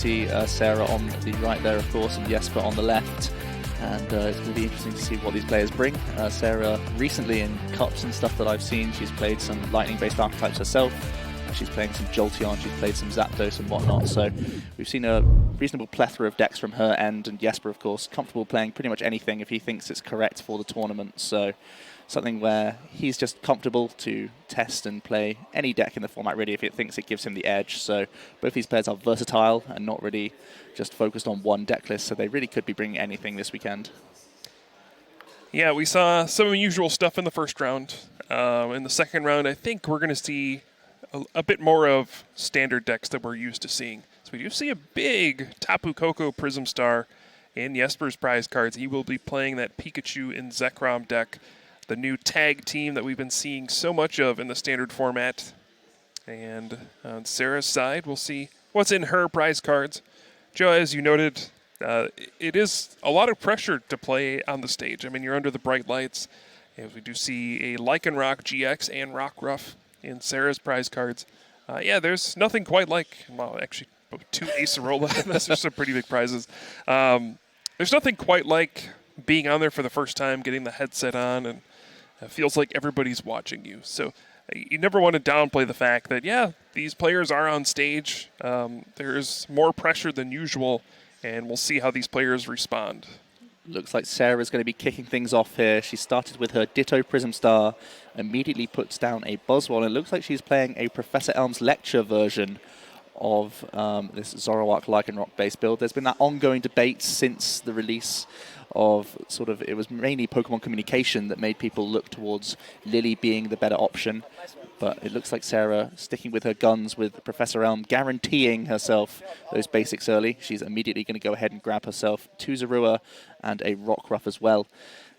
See Sarah on the right there, of course, and Jesper on the left. And it's going to be interesting to see what these players bring. Sarah, recently in cups and stuff that I've seen, she's played some lightning-based archetypes herself. She's playing some Jolteon, she's played some Zapdos and whatnot. So we've seen a reasonable plethora of decks from her end, and Jesper, of course, comfortable playing pretty much anything if he thinks it's correct for the tournament. So something where he's just comfortable to test and play any deck in the format, really, if it thinks it gives him the edge. So both these players are versatile and not really just focused on one deck list, so they really could be bringing anything this weekend. Yeah, we saw some unusual stuff in the first round. In the second round, I think we're going to see a bit more of standard decks that we're used to seeing. So we do see a big Tapu Koko Prism Star in Jesper's prize cards. He will be playing that Pikachu and Zekrom deck, the new tag team that we've been seeing so much of in the standard format. And on Sarah's side, we'll see what's in her prize cards. Joe, as you noted, it is a lot of pressure to play on the stage. I mean, you're under the bright lights. And we do see a Lycanroc GX and Rockruff in Sarah's prize cards. Yeah, there's nothing quite like, well, actually, 2 Acerola. Those are some pretty big prizes. There's nothing quite like being on there for the first time, getting the headset on, and it feels like everybody's watching you. So you never want to downplay the fact that, yeah, these players are on stage. There's more pressure than usual, and we'll see how these players respond. Looks like Sarah's going to be kicking things off here. She started with her Ditto Prism Star, immediately puts down a Buzzwole, and it looks like she's playing a Professor Elm's Lecture version of this Zoroark Lycanroc-based build. There's been that ongoing debate since the release of it was mainly Pokemon Communication that made people look towards Lily being the better option. But it looks like Sarah sticking with her guns with Professor Elm, guaranteeing herself those basics early. She's immediately going to go ahead and grab herself 2 Zorua and a Rockruff as well.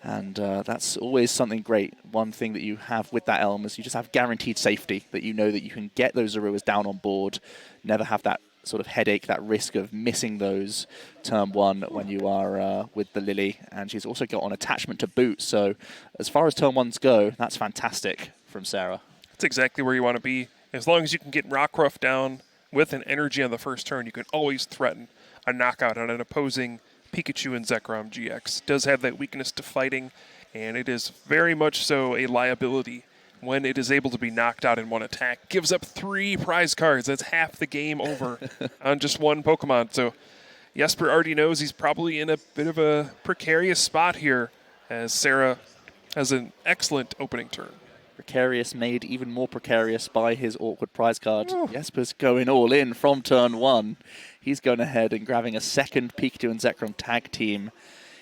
And that's always something great. One thing that you have with that Elm is you just have guaranteed safety, that you know that you can get those Zoruas down on board, never have that sort of headache, that risk of missing those turn 1 when you are with the Lily. And she's also got an attachment to boot. So as far as turn 1s go, that's fantastic from Sarah. That's exactly where you want to be. As long as you can get Rockruff down with an energy on the first turn, you can always threaten a knockout on an opposing Pikachu and Zekrom GX. Does have that weakness to fighting, and it is very much so a liability when it is able to be knocked out in one attack. Gives up 3 prize cards. That's half the game over on just one Pokemon. So Jesper already knows he's probably in a bit of a precarious spot here, as Sarah has an excellent opening turn. Precarious made even more precarious by his awkward prize card. Oh. Jesper's going all in from turn 1. He's going ahead and grabbing a second Pikachu and Zekrom tag team.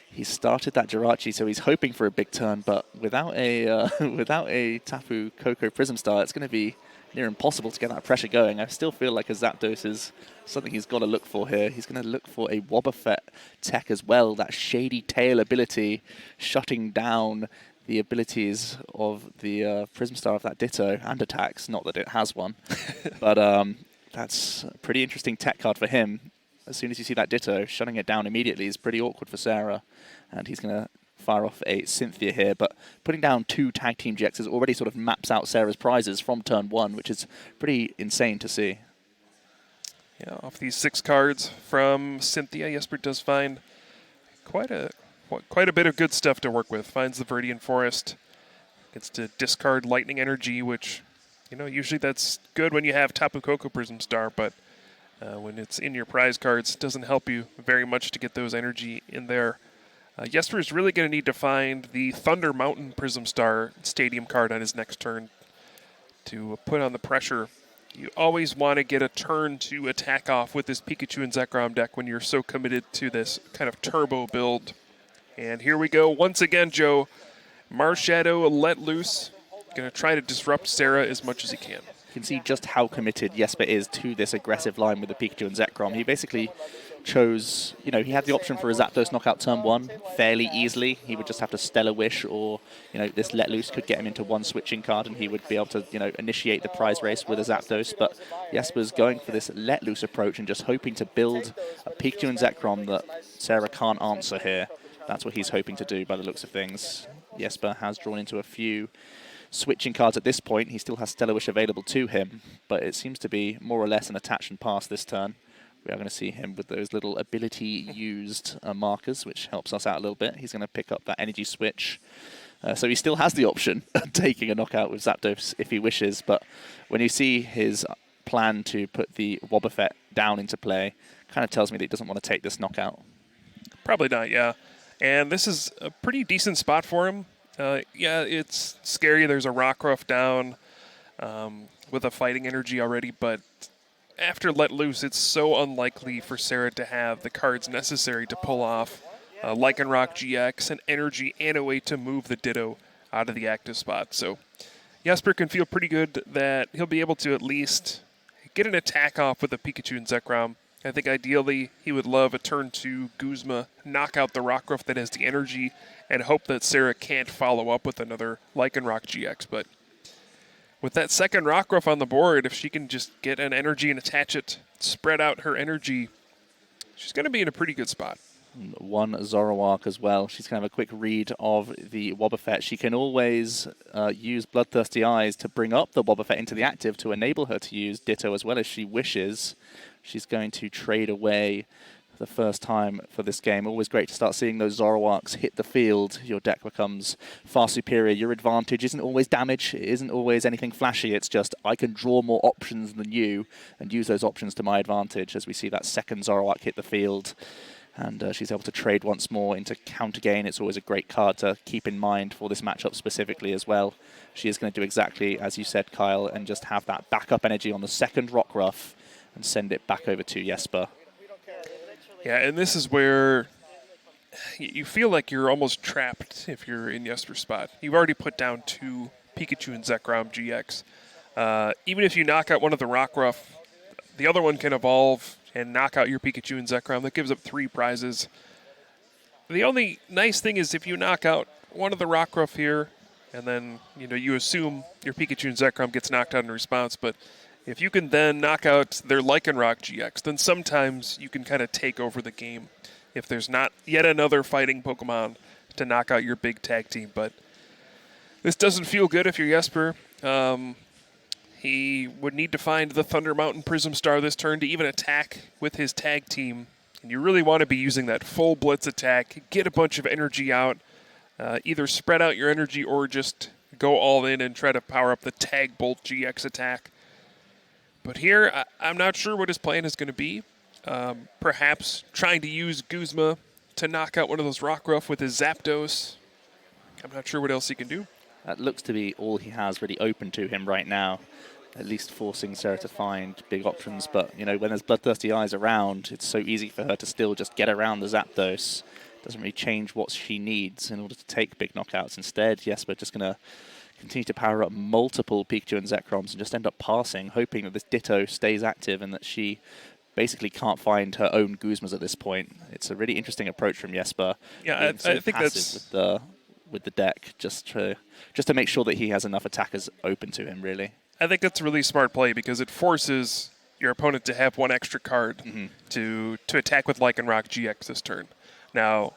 He started that Jirachi, so he's hoping for a big turn, but without a Tapu Koko Prism Star, it's going to be near impossible to get that pressure going. I still feel like a Zapdos is something he's got to look for here. He's going to look for a Wobbuffet tech as well, that Shady Tail ability, shutting down the abilities of the Prism Star of that Ditto and attacks. Not that it has one, but that's a pretty interesting tech card for him. As soon as you see that Ditto, shutting it down immediately is pretty awkward for Sarah, and he's going to fire off a Cynthia here, but putting down 2 tag team GXs already sort of maps out Sarah's prizes from turn 1, which is pretty insane to see. Yeah, off these 6 cards from Cynthia, Jesper does find quite a bit of good stuff to work with. Finds the Viridian Forest, gets to discard Lightning Energy, which, you know, usually that's good when you have Tapu Koko Prism Star, but when it's in your prize cards, it doesn't help you very much to get those energy in there. Jesper is really going to need to find the Thunder Mountain Prism Star Stadium card on his next turn to put on the pressure. You always want to get a turn to attack off with this Pikachu and Zekrom deck when you're so committed to this kind of turbo build. And here we go once again, Joe. Marshadow let loose. Going to try to disrupt Sarah as much as he can. You can see just how committed Jesper is to this aggressive line with the Pikachu and Zekrom. He basically chose, you know, he had the option for a Zapdos knockout turn 1 fairly easily. He would just have to Stellar Wish, or, you know, this Let Loose could get him into 1 switching card and he would be able to, you know, initiate the prize race with a Zapdos. But Jesper's going for this Let Loose approach and just hoping to build a Pikachu and Zekrom that Sarah can't answer here. That's what he's hoping to do by the looks of things. Jesper has drawn into a few switching cards at this point. He still has Stellar Wish available to him, but it seems to be more or less an attach and pass this turn. We are going to see him with those little ability-used markers, which helps us out a little bit. He's going to pick up that energy switch. So he still has the option of taking a knockout with Zapdos if he wishes, but when you see his plan to put the Wobbuffet down into play, kind of tells me that he doesn't want to take this knockout. Probably not, yeah. And this is a pretty decent spot for him. Yeah, it's scary. There's a Rockruff down with a fighting energy already, but after Let Loose, it's so unlikely for Sarah to have the cards necessary to pull off Lycanroc GX, an energy, and a way to move the Ditto out of the active spot. So Jesper can feel pretty good that he'll be able to at least get an attack off with a Pikachu and Zekrom. I think ideally he would love a turn 2 Guzma, knock out the Rockruff that has the energy, and hope that Sarah can't follow up with another Lycanroc GX. But with that second Rockruff on the board, if she can just get an energy and attach it, spread out her energy, she's going to be in a pretty good spot. One Zoroark as well. She's going to have a quick read of the Wobbuffet. She can always use Bloodthirsty Eyes to bring up the Wobbuffet into the active to enable her to use Ditto as well as she wishes. She's going to trade away the first time for this game. Always great to start seeing those Zoroarks hit the field. Your deck becomes far superior. Your advantage isn't always damage. It isn't always anything flashy. It's just I can draw more options than you and use those options to my advantage as we see that second Zoroark hit the field. And she's able to trade once more into counter gain. It's always a great card to keep in mind for this matchup specifically as well. She is going to do exactly as you said, Kyle, and just have that backup energy on the second Rockruff and send it back over to Jesper. Yeah, and this is where you feel like you're almost trapped if you're in Jesper's spot. You've already put down 2 Pikachu and Zekrom GX. Even if you knock out one of the Rockruff, the other one can evolve and knock out your Pikachu and Zekrom. That gives up 3 prizes. The only nice thing is if you knock out one of the Rockruff here, and then you assume your Pikachu and Zekrom gets knocked out in response, but if you can then knock out their Lycanroc GX, then sometimes you can kind of take over the game if there's not yet another fighting Pokemon to knock out your big tag team. But this doesn't feel good if you're Jesper. He would need to find the Thunder Mountain Prism Star this turn to even attack with his tag team. And you really want to be using that full blitz attack, get a bunch of energy out, either spread out your energy or just go all in and try to power up the Tag Bolt GX attack. But here, I'm not sure what his plan is going to be. Perhaps trying to use Guzma to knock out one of those Rockruff with his Zapdos. I'm not sure what else he can do. That looks to be all he has really open to him right now, at least forcing Sarah to find big options. But, when there's Bloodthirsty Eyes around, it's so easy for her to still just get around the Zapdos. Doesn't really change what she needs in order to take big knockouts. Instead, Jesper just going to continue to power up multiple Pikachu and Zekroms and just end up passing, hoping that this Ditto stays active and that she basically can't find her own Guzmas at this point. It's a really interesting approach from Jesper. Yeah, I think that's with the deck, just to make sure that he has enough attackers open to him, really. I think that's a really smart play because it forces your opponent to have one extra card to attack with Lycanroc GX this turn. Now,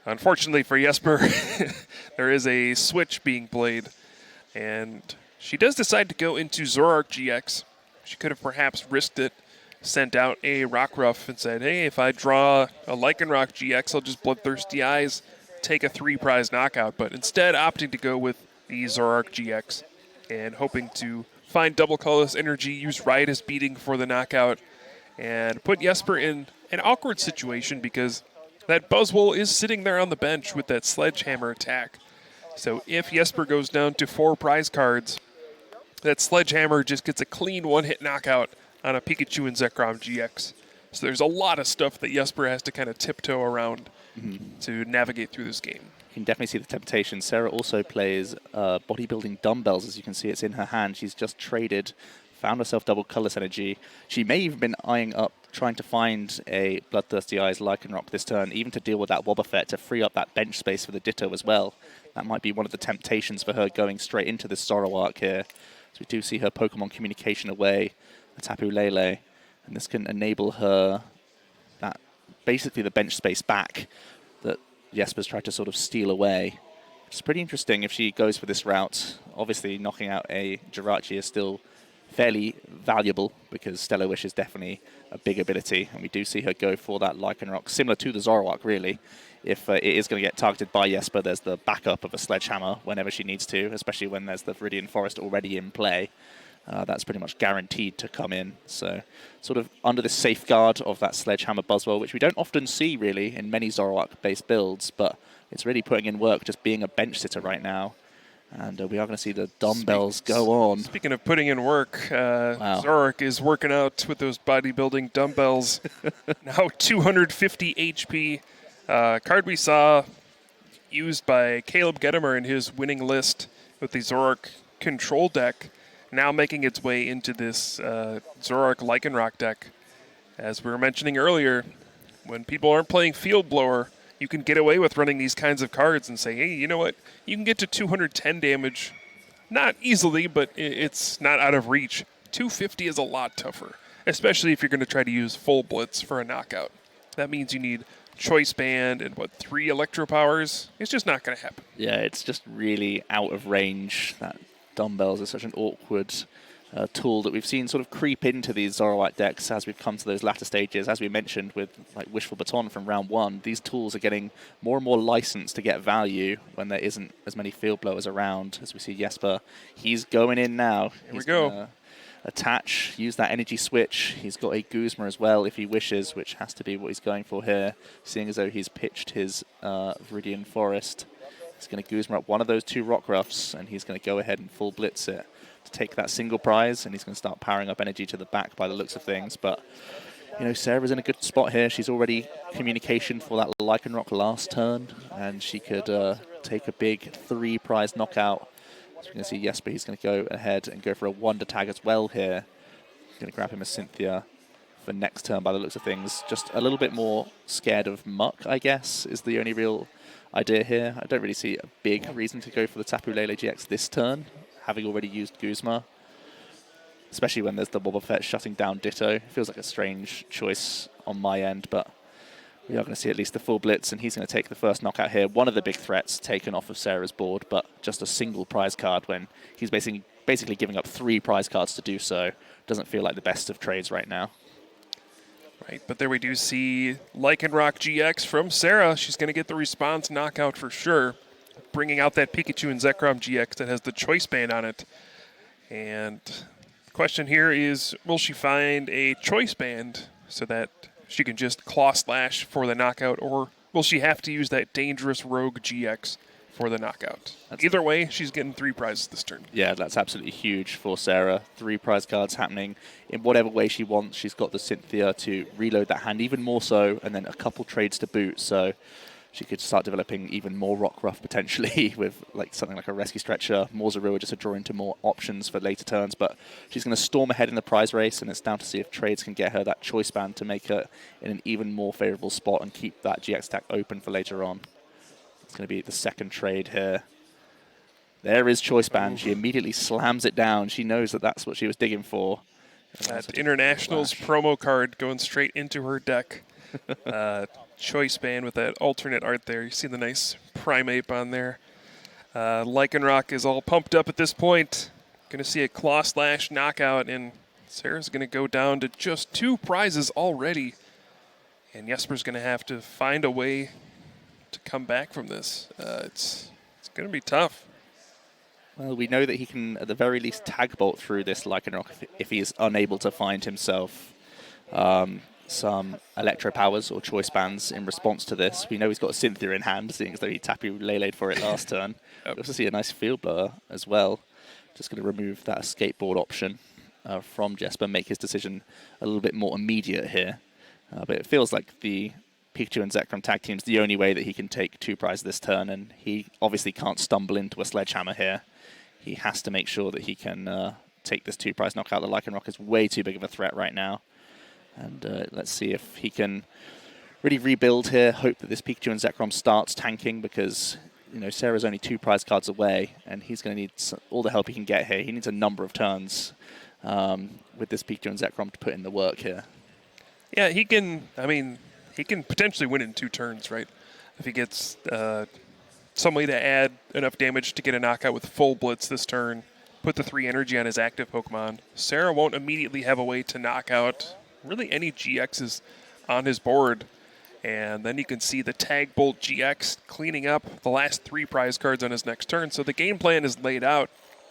unfortunately for Jesper, there is a switch being played, and she does decide to go into Zoroark GX. She could have perhaps risked it, sent out a Rockruff and said, hey, if I draw a Lycanroc GX, I'll just Bloodthirsty Eyes, take a 3-prize knockout. But instead, opting to go with the Zoroark GX and hoping to find double colorless energy, use Riotous Beating for the knockout, and put Jesper in an awkward situation because that Buzzwole is sitting there on the bench with that Sledgehammer attack. So if Jesper goes down to 4 prize cards, that Sledgehammer just gets a clean one-hit knockout on a Pikachu and Zekrom GX. So there's a lot of stuff that Jesper has to kind of tiptoe around to navigate through this game. You can definitely see the temptation. Sarah also plays bodybuilding dumbbells. As you can see, it's in her hand. She's just traded, found herself double colorless energy. She may have been eyeing up trying to find a Bloodthirsty Eyes Lycanroc this turn, even to deal with that Wobbuffet, to free up that bench space for the Ditto as well. That might be one of the temptations for her going straight into this Zoroark here. So we do see her Pokemon communication away, a Tapu Lele, and this can enable her that basically the bench space back that Jesper's tried to sort of steal away. It's pretty interesting if she goes for this route. Obviously, knocking out a Jirachi is still fairly valuable because Stellar Wish is definitely a big ability, and we do see her go for that Lycanroc, similar to the Zoroark, really. If it is going to get targeted by Jesper, there's the backup of a Sledgehammer whenever she needs to, especially when there's the Viridian Forest already in play. That's pretty much guaranteed to come in. So sort of under the safeguard of that Sledgehammer Buzzwole, which we don't often see, really, in many Zoroark-based builds, but it's really putting in work just being a bench sitter right now. And we are going to see the dumbbells go on. Speaking of putting in work, Wow. Zoroark is working out with those bodybuilding dumbbells. Now 250 HP. Card we saw used by Caleb Gedimer in his winning list with the Zoroark control deck, now making its way into this Zoroark Lycanroc deck. As we were mentioning earlier, when people aren't playing Field Blower, you can get away with running these kinds of cards and say, hey, you know what? You can get to 210 damage. Not easily, but it's not out of reach. 250 is a lot tougher, especially if you're going to try to use full blitz for a knockout. That means you need Choice Band and, 3 Electro Powers? It's just not going to happen. Yeah, it's just really out of range. That dumbbells is such an awkward tool that we've seen sort of creep into these Zoroark decks as we've come to those latter stages. As we mentioned with Wishful Baton from round 1, these tools are getting more and more licensed to get value when there isn't as many field blowers around. As we see Jesper, he's going in now. Here we go. Attach, use that energy switch. He's got a Guzma as well if he wishes, which has to be what he's going for here, seeing as though he's pitched his Viridian Forest. He's going to Guzma up one of those 2 Rockruffs, and he's going to go ahead and full blitz it to take that single prize, and he's going to start powering up energy to the back by the looks of things. But, you know, Sarah's in a good spot here. She's already communication for that Lycanroc last turn, and she could take a big 3 prize knockout. So we're going to see Jesper, he's going to go ahead and go for a Wonder Tag as well here. He's going to grab him a Cynthia for next turn by the looks of things. Just a little bit more scared of Muck, I guess, is the only real idea here. I don't really see a big reason to go for the Tapu Lele GX this turn, having already used Guzma. Especially when there's the Wobbuffet shutting down Ditto. It feels like a strange choice on my end, but we are going to see at least the full blitz, and he's going to take the first knockout here. One of the big threats taken off of Sarah's board, but just a single prize card when he's basically giving up 3 prize cards to do so. Doesn't feel like the best of trades right now. Right, but there we do see Lycanroc GX from Sarah. She's going to get the response knockout for sure, bringing out that Pikachu and Zekrom GX that has the Choice Band on it. And the question here is, will she find a Choice Band so that she can just Claw Slash for the knockout, or will she have to use that dangerous Rogue GX for the knockout? Either way, she's getting 3 prizes this turn. Yeah, that's absolutely huge for Sarah. 3 prize cards happening in whatever way she wants. She's got the Cynthia to reload that hand even more so, and then a couple trades to boot. So she could start developing even more Rockruff potentially with something like a Rescue Stretcher, more Zorua just to draw into more options for later turns. But she's going to storm ahead in the prize race, and it's down to see if trades can get her that Choice Band to make her in an even more favorable spot and keep that GX stack open for later on. It's going to be the second trade here. There is Choice Band. She immediately slams it down. She knows that that's what she was digging for. That Internationals promo card going straight into her deck. Choice Band with that alternate art there. You see the nice Primeape on there. Lycanroc is all pumped up at this point. Going to see a Claw Slash knockout, and Sarah's going to go down to just 2 prizes already. And Jesper's going to have to find a way to come back from this. It's going to be tough. Well, we know that he can, at the very least, tag bolt through this Lycanroc if he is unable to find himself some Electro Powers or Choice Bands in response to this. We know he's got a Cynthia in hand, seeing as though he Tapu Lele'd for it last turn. We also see a nice Field Blower as well. Just going to remove that skateboard option from Jesper, make his decision a little bit more immediate here. But it feels like the Pikachu and Zekrom tag team's the only way that he can take 2 prizes this turn, and he obviously can't stumble into a Sledgehammer here. He has to make sure that he can take this 2 prize knockout. The Lycanroc is way too big of a threat right now. And let's see if he can really rebuild here, hope that this Pikachu and Zekrom starts tanking, because you know Sarah's only 2 prize cards away, and he's going to need all the help he can get here. He needs a number of turns with this Pikachu and Zekrom to put in the work here. Yeah, he can potentially win in 2 turns, right? If he gets some way to add enough damage to get a knockout with full blitz this turn, put the 3 energy on his active Pokemon, Sarah won't immediately have a way to knock out really any GXs on his board. And then you can see the Tag Bolt GX cleaning up the last 3 prize cards on his next turn. So the game plan is laid out.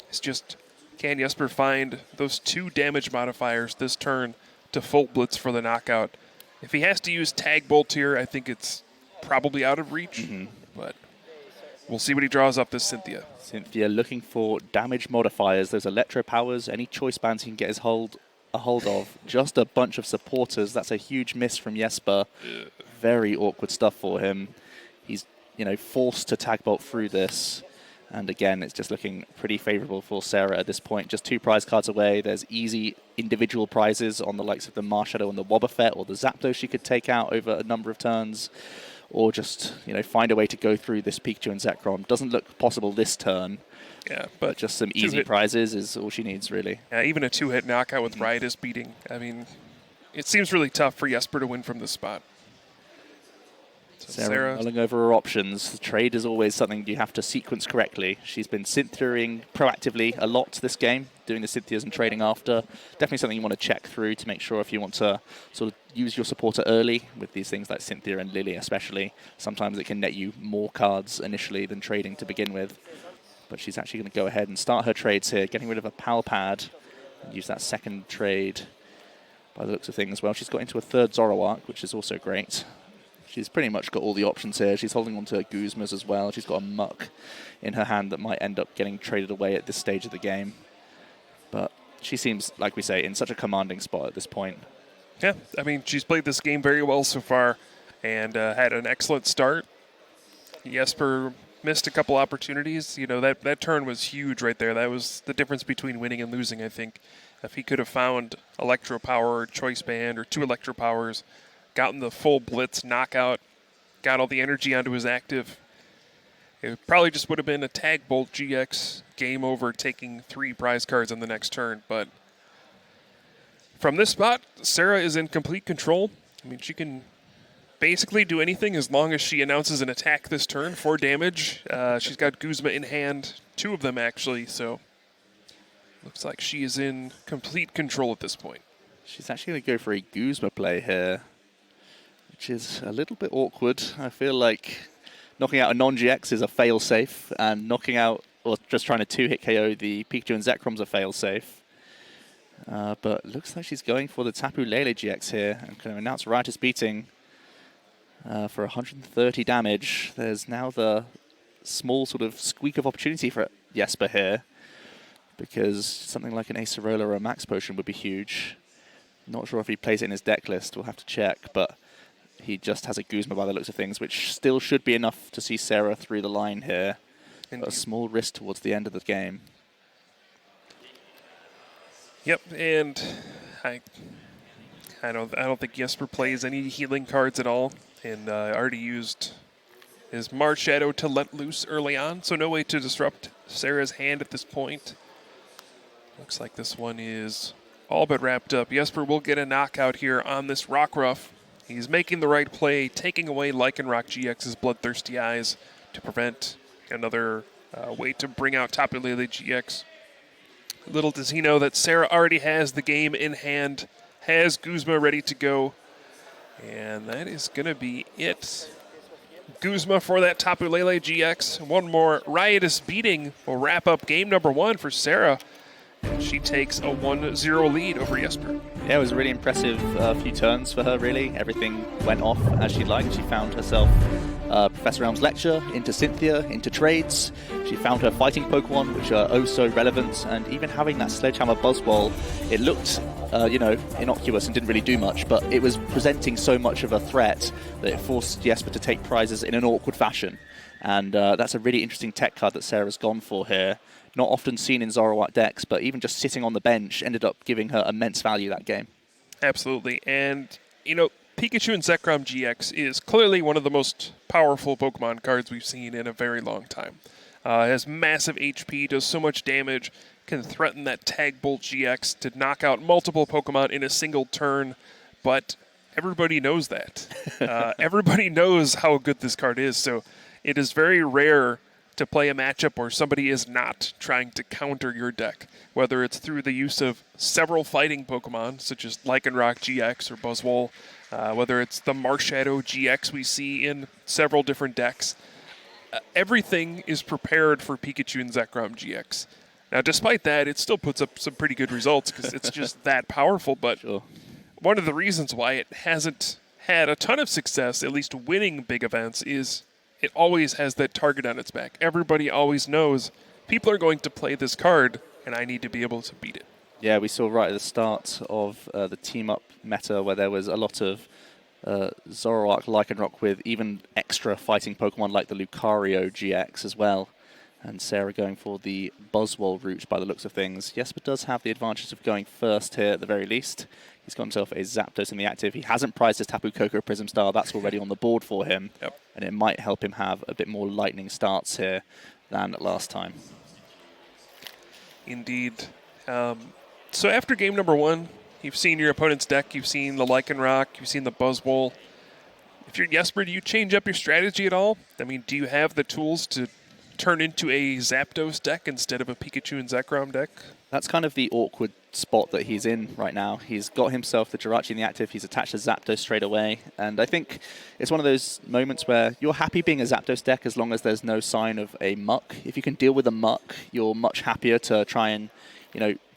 It's just, can Jesper find those 2 damage modifiers this turn to full blitz for the knockout? If he has to use Tag Bolt here, I think it's probably out of reach. But we'll see what he draws up this Cynthia. Cynthia looking for damage modifiers. Those electro powers, any choice bands he can get his a hold of. Just a bunch of supporters. That's a huge miss from Jesper. Very awkward stuff for him. He's, forced to tag bolt through this. And again, it's just looking pretty favorable for Sarah at this point. Just 2 prize cards away. There's easy individual prizes on the likes of the Marshadow and the Wobbuffet, or the Zapdos she could take out over a number of turns. Or just, find a way to go through this Pikachu and Zekrom. Doesn't look possible this turn. Yeah, but just some easy prizes is all she needs, really. Yeah, even a 2-hit knockout with Riotous beating. I mean, it seems really tough for Jesper to win from this spot. So Sarah mulling over her options. The trade is always something you have to sequence correctly. She's been Cynthiaing proactively a lot this game, doing the Cynthias and trading after. Definitely something you want to check through to make sure if you want to sort of use your supporter early with these things like Cynthia and Lily especially. Sometimes it can net you more cards initially than trading to begin with. But she's actually going to go ahead and start her trades here, getting rid of a Pal Pad and use that second trade by the looks of things. Well, she's got into a 3rd Zoroark, which is also great. She's pretty much got all the options here. She's holding on to her Guzmas as well. She's got a Muck in her hand that might end up getting traded away at this stage of the game. But she seems, like we say, in such a commanding spot at this point. Yeah, I mean, she's played this game very well so far and had an excellent start. Jesper missed a couple opportunities. That turn was huge right there. That was the difference between winning and losing, I think. If he could have found Electro Power, Choice Band, or 2 Electro Powers, gotten the full blitz knockout, got all the energy onto his active, it probably just would have been a Tag Bolt GX game over, taking 3 prize cards on the next turn. But from this spot, Sarah is in complete control. I mean, she can basically do anything as long as she announces an attack this turn for damage. She's got Guzma in hand, 2 of them actually, so looks like she is in complete control at this point. She's actually going to go for a Guzma play here, which is a little bit awkward. I feel like knocking out a non-GX is a fail-safe, and knocking out, or just trying to 2-hit KO the Pikachu and Zekrom's a fail-safe. But looks like she's going for the Tapu Lele GX here. I'm going to announce Riotous Beating for 130 damage. There's now the small sort of squeak of opportunity for Jesper here, because something like an Acerola or a Max Potion would be huge. Not sure if he plays it in his deck list. We'll have to check, but he just has a Guzma by the looks of things, which still should be enough to see Sarah through the line here. But a small risk towards the end of the game. Yep, and I don't think Jesper plays any healing cards at all, and already used his Marshadow to let loose early on, so no way to disrupt Sarah's hand at this point. Looks like this one is all but wrapped up. Jesper will get a knockout here on this Rockruff. He's making the right play, taking away Lycanroc GX's Bloodthirsty Eyes to prevent another way to bring out Tapu Lele GX. Little does he know that Sarah already has the game in hand, has Guzma ready to go, and that is going to be it. Guzma for that Tapu Lele GX. One more Riotous Beating will wrap up game number 1 for Sarah. And she takes a 1-0 lead over Jesper. Yeah, it was a really impressive few turns for her, really. Everything went off as she liked. She found herself Professor Elm's lecture, into Cynthia, into trades. She found her fighting Pokemon, which are oh so relevant. And even having that Sledgehammer Buzzwole, it looked, innocuous and didn't really do much, but it was presenting so much of a threat that it forced Jesper to take prizes in an awkward fashion. And that's a really interesting tech card that Sarah's gone for here. Not often seen in Zoroark decks, but even just sitting on the bench ended up giving her immense value that game. Absolutely. And, Pikachu and Zekrom GX is clearly one of the most powerful Pokemon cards we've seen in a very long time. It has massive HP, does so much damage, can threaten that Tag Bolt GX to knock out multiple Pokemon in a single turn, but everybody knows that. Everybody knows how good this card is, so it is very rare to play a matchup where somebody is not trying to counter your deck, whether it's through the use of several fighting Pokemon, such as Lycanroc GX or Buzzwole, whether it's the Marshadow GX we see in several different decks. Everything is prepared for Pikachu and Zekrom GX. Now, despite that, it still puts up some pretty good results because it's just that powerful, but Sure. one of the reasons why it hasn't had a ton of success, at least winning big events, is it always has that target on its back. Everybody always knows people are going to play this card, and I need to be able to beat it. Yeah, we saw right at the start of the team-up meta where there was a lot of Zoroark, Lycanroc with even extra fighting Pokemon like the Lucario GX as well. And Sarah going for the Buzzwole route by the looks of things. Jesper does have the advantage of going first here at the very least. He's got himself a Zapdos in the active. He hasn't prized his Tapu Koko Prism Star. That's already on the board for him. Yep. And it might help him have a bit more lightning starts here than last time. Indeed. So after game number 1, you've seen your opponent's deck, you've seen the Lycanroc, you've seen the Buzzwole. If you're Jesper, do you change up your strategy at all? I mean, do you have the tools to turn into a Zapdos deck instead of a Pikachu and Zekrom deck? That's kind of the awkward spot that he's in right now. He's got himself the Jirachi in the active. He's attached to Zapdos straight away. And I think it's one of those moments where you're happy being a Zapdos deck as long as there's no sign of a Muck. If you can deal with a Muck, you're much happier to try and,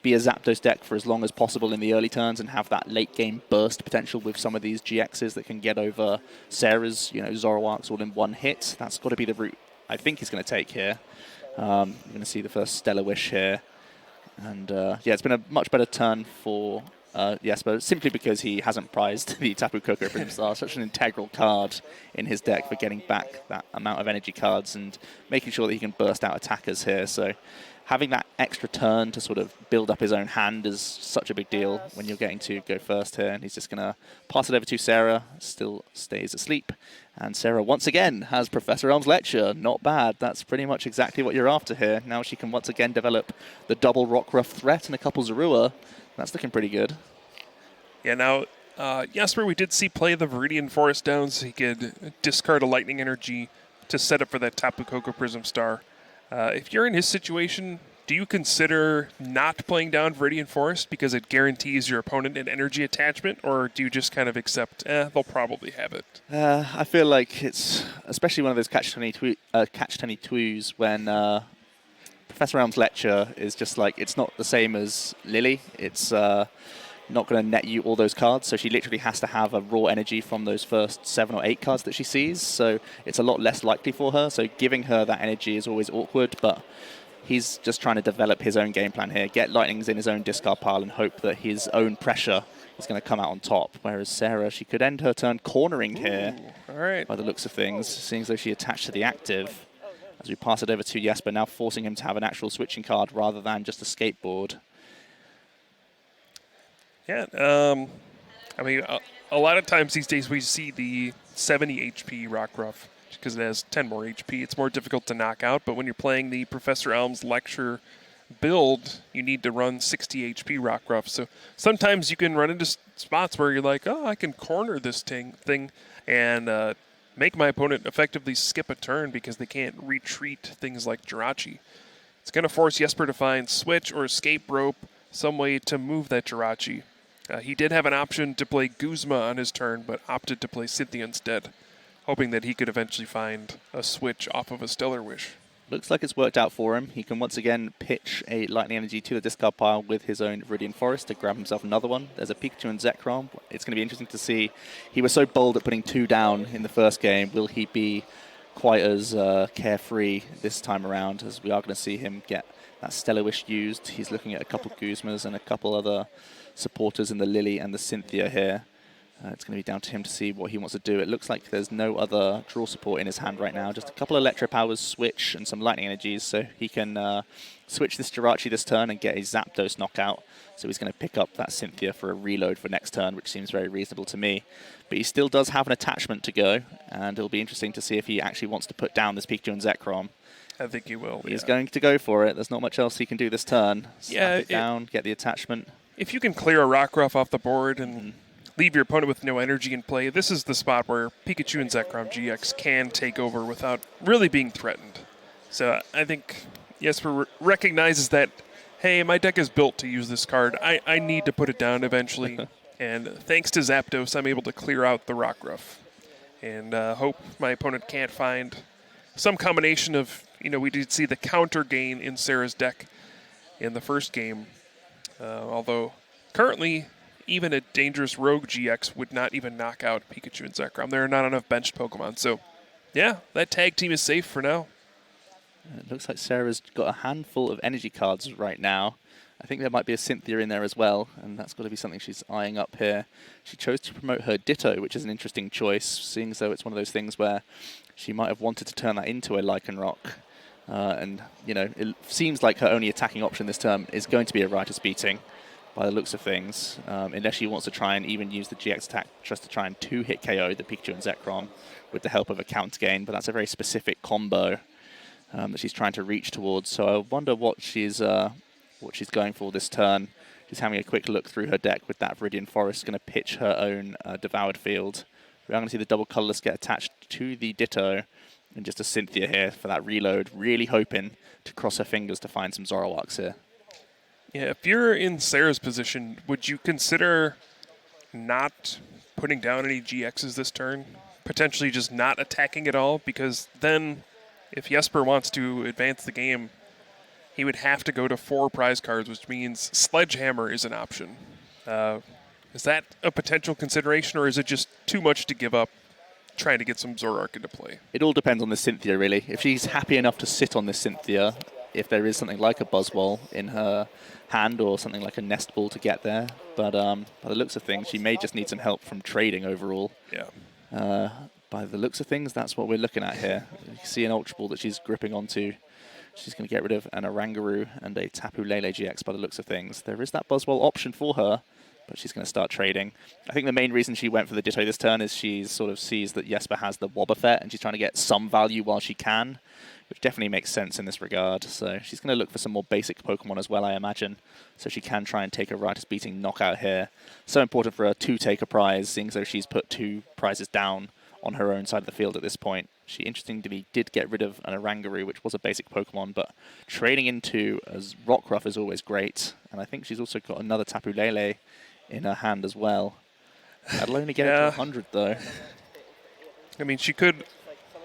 be a Zapdos deck for as long as possible in the early turns and have that late game burst potential with some of these GXs that can get over Sarah's, Zoroarks all in one hit. That's got to be the route I think he's going to take here. You're going to see the first Stellar Wish here. And it's been a much better turn for Jesper, simply because he hasn't prized the Tapu Koko Prism Star, such an integral card in his deck for getting back that amount of energy cards and making sure that he can burst out attackers here. So having that extra turn to sort of build up his own hand is such a big deal when you're getting to go first here. And he's just going to pass it over to Sarah, still stays asleep. And Sarah once again has Professor Elm's Lecture. Not bad. That's pretty much exactly what you're after here. Now she can once again develop the double Rockruff threat and a couple Zorua. That's looking pretty good. Yeah, now, Jesper, we did see play the Viridian Forest down so he could discard a Lightning Energy to set up for that Tapu Koko Prism Star. If you're in his situation, do you consider not playing down Viridian Forest because it guarantees your opponent an energy attachment, or do you just kind of accept, they'll probably have it? I feel like it's especially one of those catch-22s when Professor Elm's Lecture is just like, it's not the same as Lily. It's not going to net you all those cards, so she literally has to have a raw energy from those first 7 or 8 cards that she sees, so it's a lot less likely for her. So giving her that energy is always awkward, but he's just trying to develop his own game plan here, get Lightnings in his own discard pile and hope that his own pressure is going to come out on top. Whereas Sarah, she could end her turn cornering here, all right, by the looks of things, seeing as though she attached to the active. As we pass it over to Jesper, now forcing him to have an actual switching card rather than just a skateboard. Yeah, I mean, a lot of times these days we see the 70 HP Rockruff because it has 10 more HP. It's more difficult to knock out, but when you're playing the Professor Elm's Lecture build, you need to run 60 HP Rockruff. So sometimes you can run into spots where you're like, oh, I can corner this thing and make my opponent effectively skip a turn because they can't retreat things like Jirachi. It's going to force Jesper to find Switch or Escape Rope, some way to move that Jirachi. He did have an option to play Guzma on his turn, but opted to play Cynthia instead, hoping that he could eventually find a switch off of a Stellar Wish. Looks like it's worked out for him. He can once again pitch a Lightning Energy to the discard pile with his own Viridian Forest to grab himself another one. There's a Pikachu and Zekrom. It's going to be interesting to see. He was so bold at putting 2 down in the first game. Will he be quite as carefree this time around, as we are going to see him get that Stellar Wish used? He's looking at a couple Guzmas and a couple other supporters in the Lily and the Cynthia here. It's going to be down to him to see what he wants to do. It looks like there's no other draw support in his hand right now. Just a couple of Electro Powers, Switch, and some Lightning Energies, so he can switch this Jirachi this turn and get a Zapdos knockout. So he's going to pick up that Cynthia for a reload for next turn, which seems very reasonable to me. But he still does have an attachment to go, and it'll be interesting to see if he actually wants to put down this Pikachu and Zekrom. I think he will. He's going to go for it. There's not much else he can do this turn. Yeah, Slap it down, get the attachment. If you can clear a Rockruff off the board and leave your opponent with no energy in play, this is the spot where Pikachu and Zekrom GX can take over without really being threatened. So I think Jesper recognizes that, hey, my deck is built to use this card. I need to put it down eventually. And thanks to Zapdos, I'm able to clear out the Rockruff. And hope my opponent can't find some combination of, we did see the counter gain in Sarah's deck in the first game. Although currently, even a dangerous Rogue GX would not even knock out Pikachu and Zekrom. There are not enough benched Pokemon. So, yeah, that tag team is safe for now. It looks like Sarah's got a handful of energy cards right now. I think there might be a Cynthia in there as well, and that's got to be something she's eyeing up here. She chose to promote her Ditto, which is an interesting choice, seeing as though it's one of those things where she might have wanted to turn that into a Lycanroc. And, it seems like her only attacking option this term is going to be a Rider's Beating, by the looks of things, unless she wants to try and even use the GX attack just to try and two-hit KO the Pikachu and Zekrom with the help of a counter gain, but that's a very specific combo that she's trying to reach towards. So I wonder what she's going for this turn. She's having a quick look through her deck with that Viridian Forest, going to pitch her own Devoured Field. We're going to see the double colorless get attached to the Ditto, and just a Cynthia here for that reload, really hoping to cross her fingers to find some Zoroarks here. Yeah, if you're in Sarah's position, would you consider not putting down any GXs this turn? Potentially just not attacking at all? Because then, if Jesper wants to advance the game, he would have to go to 4 prize cards, which means Sledgehammer is an option. Is that a potential consideration, or is it just too much to give up trying to get some Zoroark into play? It all depends on the Cynthia, really. If she's happy enough to sit on this Cynthia, if there is something like a Buzzwole in her hand or something like a Nest Ball to get there. But by the looks of things, she may just need some help from trading overall. Yeah. By the looks of things, that's what we're looking at here. You can see an Ultra Ball that she's gripping onto. She's going to get rid of an Orangaroo and a Tapu Lele GX by the looks of things. There is that Buzzwole option for her, but she's going to start trading. I think the main reason she went for the Ditto this turn is she sort of sees that Jesper has the Wobbuffet and she's trying to get some value while she can, which definitely makes sense in this regard. So she's going to look for some more basic Pokemon as well, I imagine, so she can try and take a Rider's Beating knockout here. So important for her to take a prize, seeing as though she's put 2 prizes down on her own side of the field at this point. She interestingly did get rid of an Orangaroo, which was a basic Pokemon, but trading into a Rockruff is always great. And I think she's also got another Tapu Lele in her hand as well. That'll only get it to 100, though. I mean, she could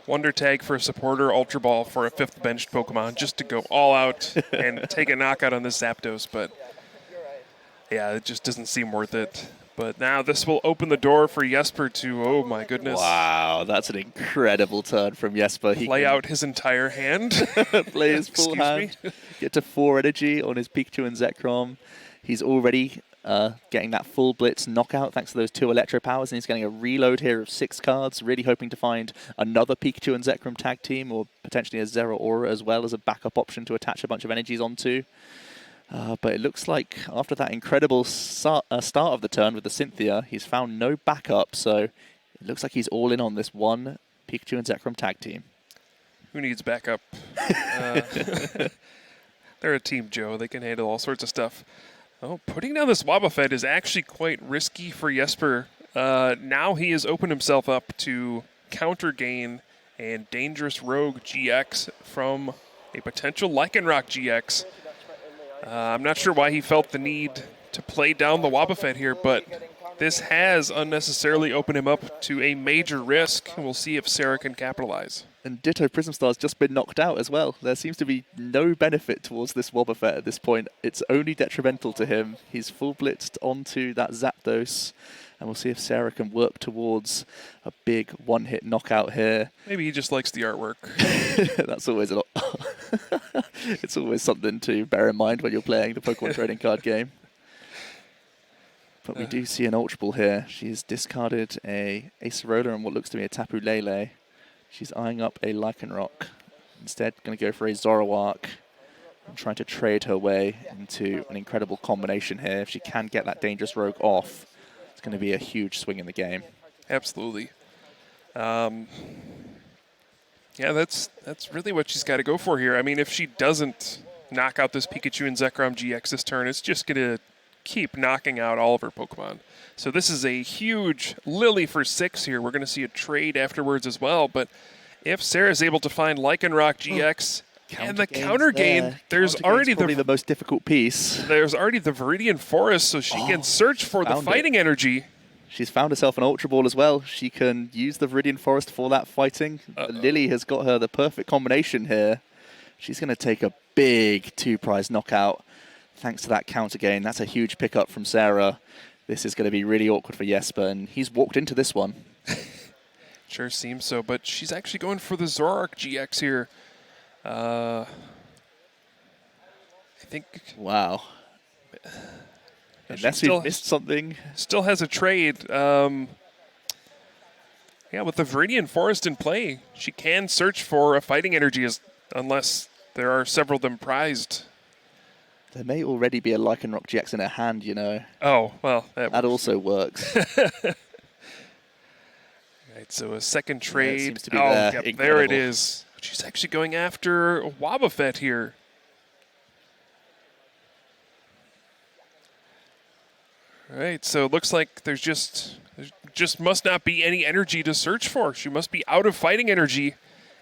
Wonder Tag for a supporter, Ultra Ball for a 5th benched Pokemon, just to go all out and take a knockout on this Zapdos, but yeah, it just doesn't seem worth it. But now this will open the door for Jesper to, oh my goodness. Wow, that's an incredible turn from Jesper. He play out his entire hand. Play his full hand. Get to 4 energy on his Pikachu and Zekrom. He's already getting that full blitz knockout thanks to those 2 Electro Powers, and he's getting a reload here of 6 cards, really hoping to find another Pikachu and Zekrom tag team, or potentially a Zeraora as well as a backup option to attach a bunch of energies onto. But it looks like after that incredible start of the turn with the Cynthia, he's found no backup, so it looks like he's all in on this one Pikachu and Zekrom tag team. Who needs backup? They're a team, Joe. They can handle all sorts of stuff. Oh, putting down this Wobbuffet is actually quite risky for Jesper. Now he has opened himself up to counter gain and dangerous Rogue GX from a potential Lycanroc GX. I'm not sure why he felt the need to play down the Wobbuffet here, but this has unnecessarily opened him up to a major risk, and we'll see if Sarah can capitalize. And Ditto Prism Star's just been knocked out as well. There seems to be no benefit towards this Wobbuffet at this point. It's only detrimental to him. He's full blitzed onto that Zapdos, and we'll see if Sarah can work towards a big one-hit knockout here. Maybe he just likes the artwork. That's always a lot. It's always something to bear in mind when you're playing the Pokemon trading card game. But we do see an Ultra Ball here. She's discarded a Acerola and what looks to be a Tapu Lele. She's eyeing up a Lycanroc. Instead, going to go for a Zoroark and trying to trade her way into an incredible combination here. If she can get that dangerous Rogue off, it's going to be a huge swing in the game. Absolutely. Yeah, that's really what she's got to go for here. I mean, if she doesn't knock out this Pikachu and Zekrom GX this turn, it's just going to keep knocking out all of her Pokemon. So this is a huge Lily for 6 here. We're going to see a trade afterwards as well. But if Sarah's able to find Lycanroc GX And the counter game, there's already probably the most difficult piece. There's already the Viridian Forest, so she can search for the fighting energy. She's found herself an Ultra Ball as well. She can use the Viridian Forest for that fighting. Lily has got her the perfect combination here. She's going to take a big 2-prize knockout thanks to that counter gain. That's a huge pickup from Sarah. This is going to be really awkward for Jesper, and he's walked into this one. Sure seems so, but she's actually going for the Zoroark GX here. I think... Wow. Unless we've missed something. Still has a trade. Yeah, with the Viridian Forest in play, she can search for a fighting energy unless there are several of them prized. There may already be a Lycanroc GX in her hand, you know. Oh, well. That also works. Right, so a second trade. Yeah, seems to be there. Yep, there it is. She's actually going after Wobbuffet here. All right, so it looks like there just must not be any energy to search for. She must be out of fighting energy.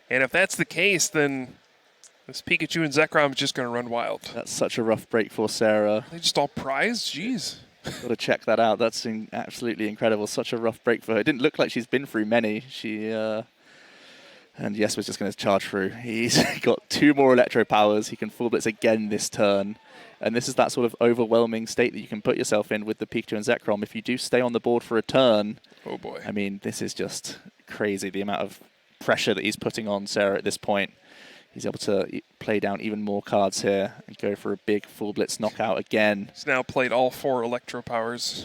And if that's the case, then this Pikachu and Zekrom is just going to run wild. That's such a rough break for Sarah. They just all prized? Jeez. Got to check that out. That's absolutely incredible. Such a rough break for her. It didn't look like she's been through many. And Jesper's just going to charge through. He's got 2 more Electro Powers. He can Full Blitz again this turn. And this is that sort of overwhelming state that you can put yourself in with the Pikachu and Zekrom. If you do stay on the board for a turn, oh boy. I mean, this is just crazy, the amount of pressure that he's putting on Sarah at this point. He's able to play down even more cards here and go for a big Full Blitz knockout again. He's now played all 4 Electro Powers.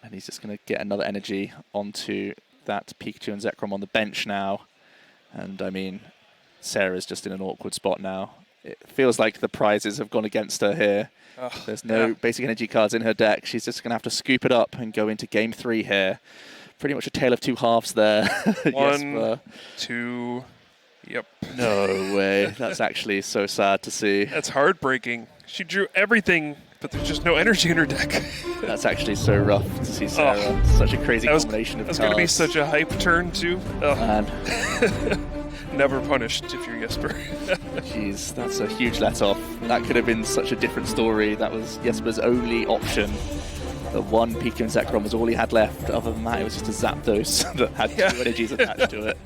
And he's just going to get another energy onto that Pikachu and Zekrom on the bench now. And I mean, Sarah's just in an awkward spot now. It feels like the prizes have gone against her here. There's no basic energy cards in her deck. She's just going to have to scoop it up and go into game 3 here. Pretty much a tale of 2 halves there. 1, 2, yep. No way. That's actually so sad to see. That's heartbreaking. She drew everything, but there's just no energy in her deck. That's actually so rough to see Sarah. Such a crazy combination of cards. That's going to be such a hype turn, too. Oh. Man. Never punished if you're Jesper. Jeez, that's a huge let-off. That could have been such a different story. That was Jesper's only option. The one Pikachu and Zekrom was all he had left. Other than that, it was just a Zapdos that had 2 energies attached to it.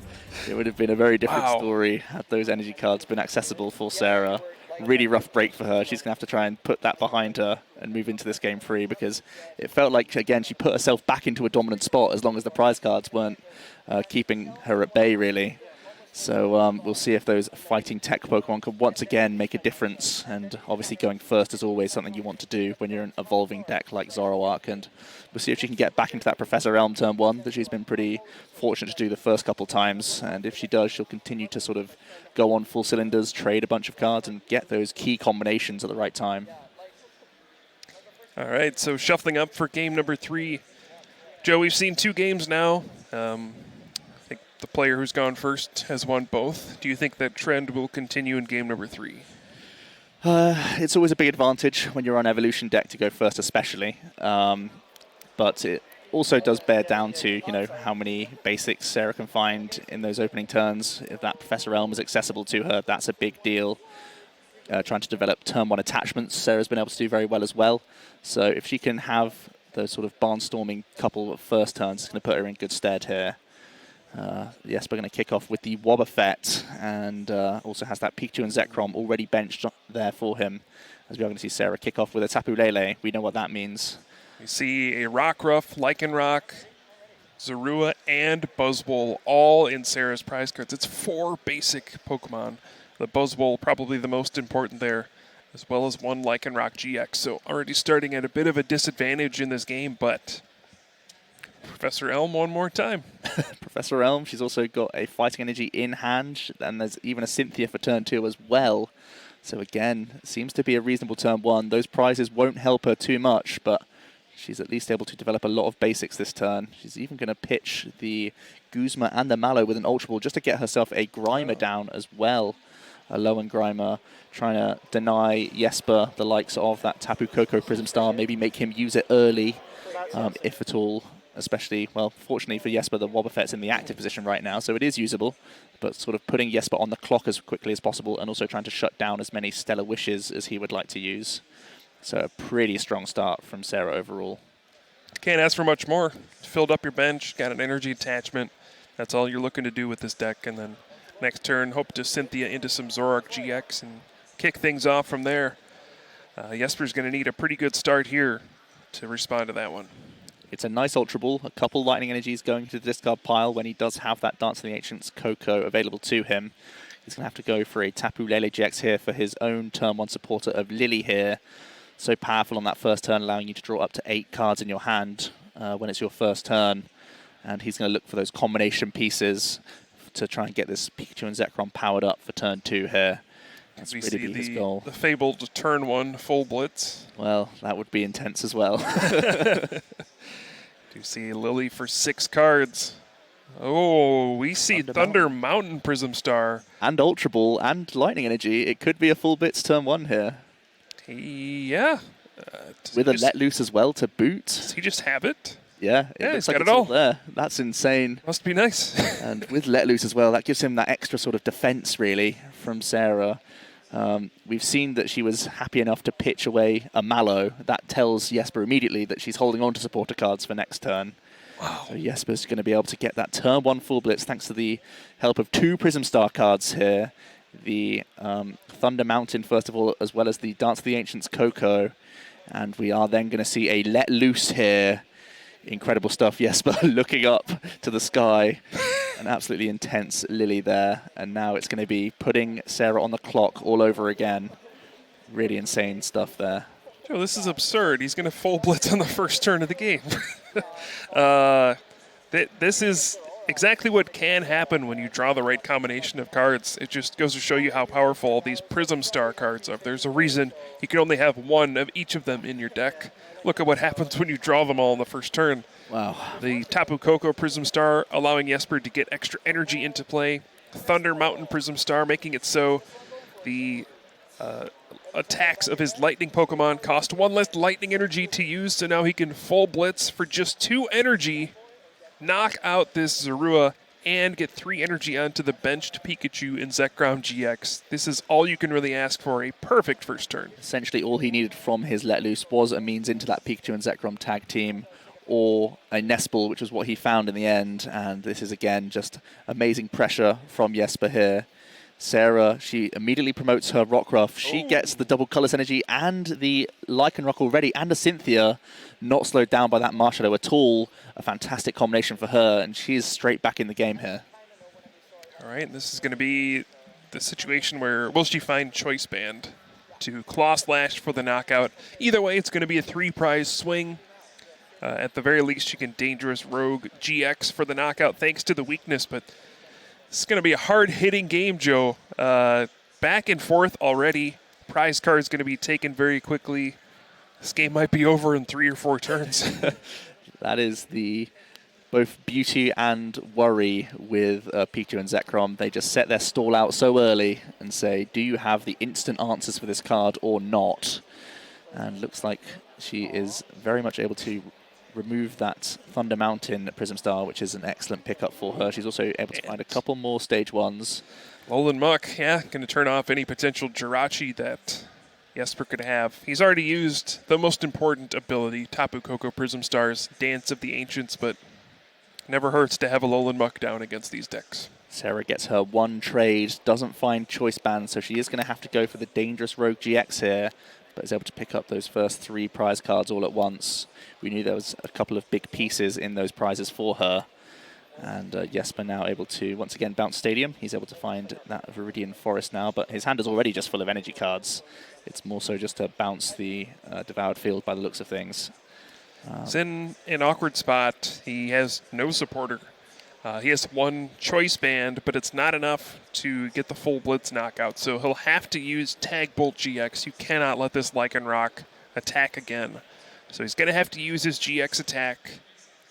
It would have been a very different story had those energy cards been accessible for Sarah. Really rough break for her. She's going to have to try and put that behind her and move into this game 3 because it felt like, again, she put herself back into a dominant spot as long as the prize cards weren't keeping her at bay, really. So we'll see if those fighting tech Pokemon can once again make a difference. And obviously going first is always something you want to do when you're an evolving deck like Zoroark. And we'll see if she can get back into that Professor Elm turn 1 that she's been pretty fortunate to do the first couple times. And if she does, she'll continue to sort of go on full cylinders, trade a bunch of cards, and get those key combinations at the right time. All right, so shuffling up for game number 3. Joe, we've seen 2 games now. The player who's gone first has won both. Do you think that trend will continue in game number 3? It's always a big advantage when you're on Evolution deck to go first, especially. But it also does bear down to, you know, how many basics Sarah can find in those opening turns. If that Professor Elm is accessible to her, that's a big deal. Trying to develop turn 1 attachments, Sarah's been able to do very well as well. So if she can have those sort of barnstorming couple of first turns, it's going to put her in good stead here. Yes, we're going to kick off with the Wobbuffet, and also has that Pikachu and Zekrom already benched there for him. As we are going to see Sarah kick off with a Tapu Lele. We know what that means. We see a Rockruff, Lycanroc, Zorua, and Buzzwole all in Sarah's prize cards. It's 4 basic Pokemon. The Buzzwole probably the most important there, as well as 1 Lycanroc GX. So already starting at a bit of a disadvantage in this game, but Professor Elm one more time. Professor Elm, she's also got a Fighting Energy in hand, and there's even a Cynthia for turn 2 as well. So again, seems to be a reasonable turn 1. Those prizes won't help her too much, but she's at least able to develop a lot of basics this turn. She's even going to pitch the Guzma and the Mallow with an Ultra Ball just to get herself a Grimer down as well. A Lowen Grimer, trying to deny Jesper the likes of that Tapu Koko Prism Star, maybe make him use it early, if at all. Especially, well, fortunately for Jesper, the Wobbuffet's in the active position right now, so it is usable. but sort of putting Jesper on the clock as quickly as possible and also trying to shut down as many Stellar Wishes as he would like to use. So a pretty strong start from Sarah overall. Can't ask for much more. Filled up your bench, got an energy attachment. That's all you're looking to do with this deck. And then next turn, hope to Cynthia into some Zoroark GX and kick things off from there. Jesper's going to need a pretty good start here to respond to that one. It's a nice Ultra Ball, a couple Lightning Energies going to the discard pile when he does have that Dance of the Ancients Coco available to him. He's going to have to go for a Tapu Lele GX here for his own turn 1 supporter of Lily here. So powerful on that first turn, allowing you to draw up to 8 cards in your hand when it's your first turn. And he's going to look for those combination pieces to try and get this Pikachu and Zekrom powered up for turn 2 here. That's we really see his goal. The fabled turn 1 full blitz. Well, that would be intense as well. You see Lily for 6 cards. Oh, we see Thunder Mountain Prism Star. And Ultra Ball and Lightning Energy. It could be a full bits turn 1 here. Yeah. With a Let Loose as well to boot. Does he just have it? Yeah, Yeah, looks he's like got it's it all. there. That's insane. Must be nice. And with Let Loose as well, that gives him that extra sort of defense, really, from Sarah. We've seen that she was happy enough to pitch away a Mallow. That tells Jesper immediately that she's holding on to supporter cards for next turn. Wow. So Jesper's going to be able to get that turn 1 full blitz thanks to the help of 2 Prism Star cards here. The Thunder Mountain, first of all, as well as the Dance of the Ancients Coco. And we are then going to see a Let Loose here. Incredible stuff. Jesper looking up to the sky. An absolutely intense Lily there. And now it's going to be putting Sarah on the clock all over again. Really insane stuff there. Joe, this is absurd. He's going to full blitz on the first turn of the game. This is exactly what can happen when you draw the right combination of cards. It just goes to show you how powerful all these Prism Star cards are. There's a reason you can only have 1 of each of them in your deck. Look at what happens when you draw them all in the first turn. Wow. The Tapu Koko Prism Star allowing Jesper to get extra energy into play. Thunder Mountain Prism Star making it so the attacks of his lightning Pokemon cost 1 less lightning energy to use, so now he can full blitz for just 2 energy, knock out this Zorua, and get 3 energy onto the benched Pikachu and Zekrom GX. This is all you can really ask for, a perfect first turn. Essentially all he needed from his Let Loose was a means into that Pikachu and Zekrom tag team, or a Nespal, which was what he found in the end. And this is, again, just amazing pressure from Jesper here. Sarah, she immediately promotes her Rockruff. She gets the double Colorless Energy and the Lycanroc already, and a Cynthia, not slowed down by that Marshadow at all. A fantastic combination for her, and she is straight back in the game here. All right, this is going to be the situation where, will she find Choice Band to Claw Slash for the knockout? Either way, it's going to be a 3-prize swing. At the very least, she can Dangerous Rogue GX for the knockout thanks to the weakness, but this is going to be a hard-hitting game, Joe. Back and forth already. Prize card is going to be taken very quickly. This game might be over in 3 or 4 turns. That is the both beauty and worry with Pikachu and Zekrom. They just set their stall out so early and say, do you have the instant answers for this card or not? And looks like she is very much able to remove that Thunder Mountain Prism Star, which is an excellent pickup for her. She's also able to find a couple more stage 1s. Alolan Muck, yeah, going to turn off any potential Jirachi that Jesper could have. He's already used the most important ability, Tapu Koko Prism Star's Dance of the Ancients, but never hurts to have Alolan Muck down against these decks. Sarah gets her 1 trade, doesn't find Choice Band, so she is going to have to go for the Dangerous Rogue GX here, but is able to pick up those first 3 prize cards all at once. We knew there was a couple of big pieces in those prizes for her. And Jesper now able to, once again, bounce Stadium. He's able to find that Viridian Forest now, but his hand is already just full of energy cards. It's more so just to bounce the Devoured Field by the looks of things. He's in an awkward spot. He has no supporter. He has 1 Choice Band, but it's not enough to get the full Blitz knockout, so he'll have to use Tag Bolt GX. You cannot let this Lycanroc attack again. So he's going to have to use his GX attack,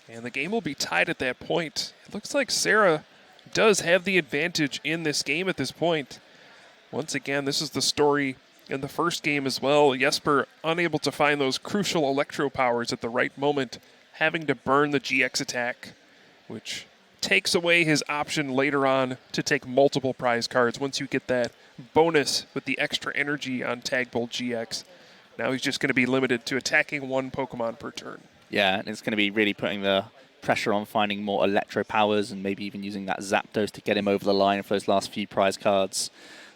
and the game will be tied at that point. It looks like Sarah does have the advantage in this game at this point. Once again, this is the story in the first game as well. Jesper unable to find those crucial Electro powers at the right moment, having to burn the GX attack, which takes away his option later on to take multiple prize cards once you get that bonus with the extra energy on Tag Bolt GX. Now he's just going to be limited to attacking one Pokemon per turn. Yeah, and it's going to be really putting the pressure on finding more Electro powers and maybe even using that Zapdos to get him over the line for those last few prize cards.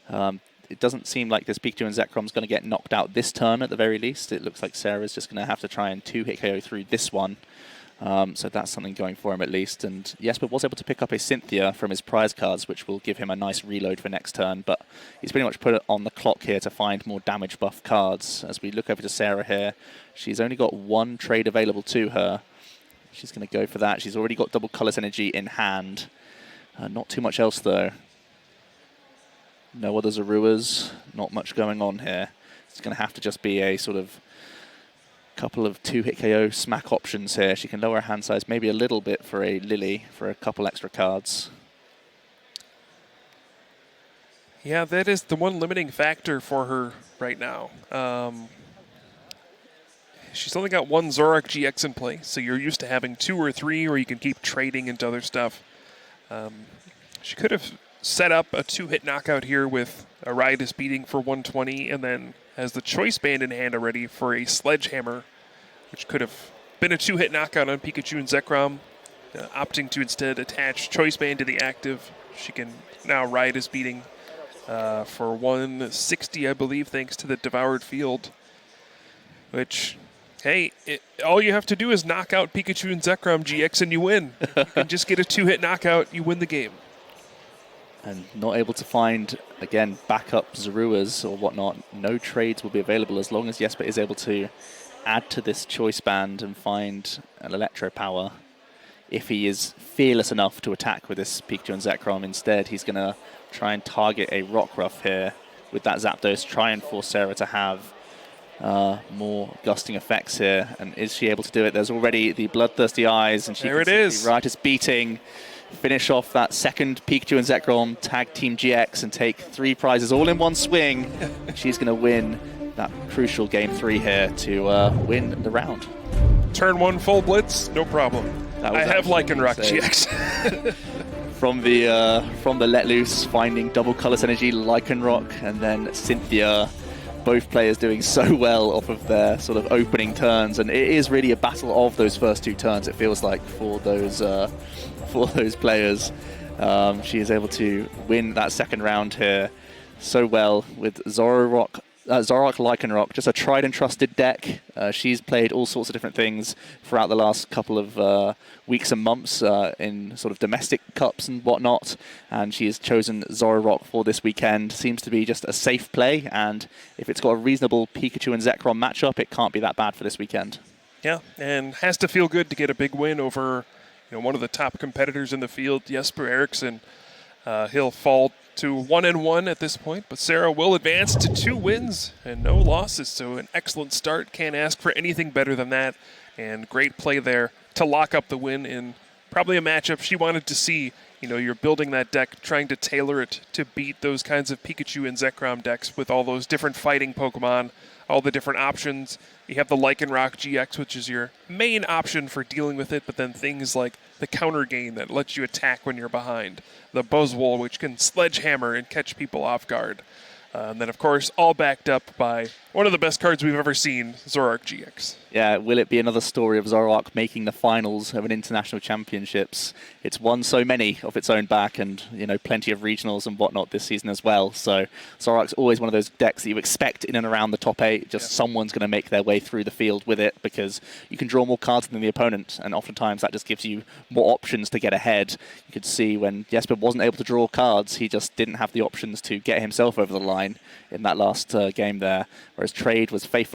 It doesn't seem like this Pikachu and Zekrom's going to get knocked out this turn at the very least. It looks like Sarah's just going to have to try and 2-hit KO through this one. So that's something going for him at least. And Jesper was able to pick up a Cynthia from his prize cards, which will give him a nice reload for next turn. But he's pretty much put it on the clock here to find more damage buff cards. As we look over to Sarah here, she's only got one trade available to her. She's going to go for that. She's already got double Colors Energy in hand. Not too much else though. No other Zoruas, not much going on here. It's going to have to just be a sort of couple of 2-hit KO smack options here. She can lower her hand size maybe a little bit for a Lily for a couple extra cards. Yeah, that is the one limiting factor for her right now. She's only got one Zoroark GX in play, so you're used to having 2 or 3, or you can keep trading into other stuff. She could have set up a 2-hit knockout here with a Riotous Beating for 120, and then has the Choice Band in hand already for a Sledgehammer, which could have been a 2-hit knockout on Pikachu and Zekrom. Opting to instead attach Choice Band to the active, she can now Riotous Beating for 160, I believe, thanks to the Devoured Field. Which, hey, all you have to do is knock out Pikachu and Zekrom GX and you win. You can just get a 2-hit knockout, you win the game. And not able to find, again, backup Zoruas or whatnot. No trades will be available as long as Jesper is able to add to this choice band and find an Electro power. If he is fearless enough to attack with this Pikachu and Zekrom, instead he's going to try and target a Rockruff here with that Zapdos, try and force Sarah to have more gusting effects here. And is she able to do it? There's already the Bloodthirsty Eyes, and she there can it is. Riotous Beating, finish off that second Pikachu and Zekrom Tag Team GX and take 3 prizes all in one swing. She's going to win that crucial Game 3 here to win the round. Turn 1 full blitz, no problem. I have Lycanroc GX. from the Let Loose, finding double Colors Energy, Lycanroc, and then Cynthia. Both players doing so well off of their sort of opening turns, and it is really a battle of those first 2 turns, it feels like, for those players. She is able to win that second round here so well with Zoroark Lycanroc, just a tried and trusted deck. She's played all sorts of different things throughout the last couple of weeks and months in sort of domestic cups and whatnot, and she has chosen Zoroark for this weekend. Seems to be just a safe play, and if it's got a reasonable Pikachu and Zekrom matchup, it can't be that bad for this weekend. Yeah, and has to feel good to get a big win over one of the top competitors in the field, Jesper Eriksen. He'll fall to 1-1 at this point, but Sarah will advance to 2 wins and no losses, so an excellent start. Can't ask for anything better than that, and great play there to lock up the win in probably a matchup she wanted to see. You're building that deck, trying to tailor it to beat those kinds of Pikachu and Zekrom decks with all those different fighting Pokemon, all the different options. You have the Lycanroc GX, which is your main option for dealing with it, but then things like the counter gain that lets you attack when you're behind, the Buzzwole, which can Sledgehammer and catch people off guard. And then, of course, all backed up by one of the best cards we've ever seen, Zoroark GX. Yeah, will it be another story of Zoroark making the finals of an international championships? It's won so many of its own back, and plenty of regionals and whatnot this season as well. So Zoroark's always one of those decks that you expect in and around the top 8. Just someone's going to make their way through the field with it, because you can draw more cards than the opponent, and oftentimes that just gives you more options to get ahead. You could see when Jesper wasn't able to draw cards, he just didn't have the options to get himself over the line in that last game there, whereas Trade was faithful